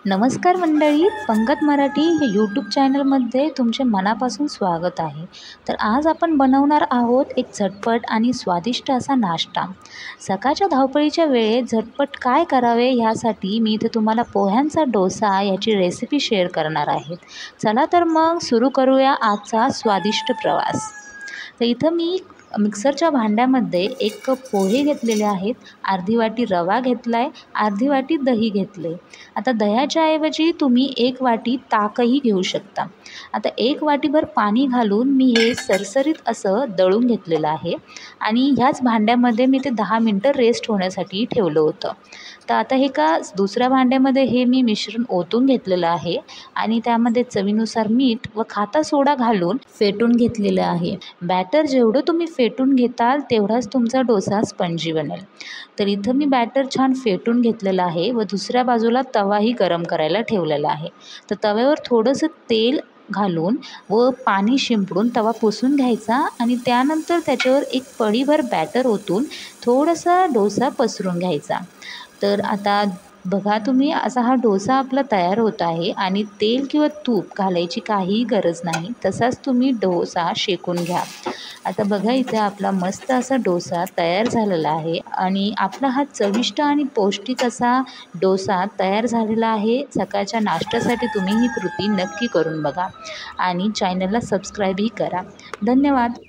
नमस्कार मंडळी, पंगत मराठी हे यूट्यूब चॅनलमध्ये तुमचे मनापासून स्वागत आहे। तर आज आपण बनवणार आहोत एक झटपट आणि स्वादिष्ट असा नाश्ता। सकाळच्या धावपळीच्या वेळेत झटपट काय करावे ह्यासाठी मी इथे तुम्हाला पोह्यांचा डोसा याची रेसिपी शेअर करणार आहे। चला तर मग सुरू करूया आजचा स्वादिष्ट प्रवास। तर इथं मी मिक्सरच्या भांड्यामध्ये 1 कप पोहे घेतलेले आहेत, अर्धी वाटी रवा घेतला आहे, अर्धी वाटी दही घेतले। आता दह्याच्या ऐवजी तुम्ही 1 वाटी ताकही घेऊ शकता। आता 1 वाटीभर पाणी घालून मी हे सरसरीत असं दळून घेतलेलं आहे आणि ह्याच भांड्यामध्ये मी ते 10 मिनटं रेस्ट होण्यासाठी ठेवलं होतं। तर आता हे का दुसऱ्या भांड्यामध्ये हे मी मिश्रण ओतून घेतलेलं आहे आणि त्यामध्ये चवीनुसार मीठ व खाता सोडा घालून फेटून घेतलेलं आहे। बॅटर जेवढं तुम्ही फेटून घेताल तेवढाच तुमचा डोसा स्पंजी बनेल। तर इथं मी बॅटर छान फेटून घेतलेलं आहे व दुसऱ्या बाजूला तवाही गरम करायला ठेवलेला आहे। तर तव्यावर थोडंसं तेल घालून व पाणी शिंपडून तवा पुसून घ्यायचा आणि त्यानंतर त्याच्यावर 1 पळीभर बॅटर ओतून थोडासा डोसा पसरून घ्यायचा। तर आता बघा तुम्ही असा हा डोसा आपला तयार होत आहे आणि तेल किंवा तूप घालायची काहीही गरज नाही, तसाच तुम्ही डोसा शेकून घ्या। आता बघा इथे आपला मस्त असा डोसा तयार झालेला आहे आणि आपला हा चविष्ट आणि पौष्टिक असा डोसा तयार झालेला आहे। सकाळच्या नाश्त्यासाठी तुम्ही ही कृती नक्की करून बघा आणि चॅनलला सबस्क्राईबही करा। धन्यवाद।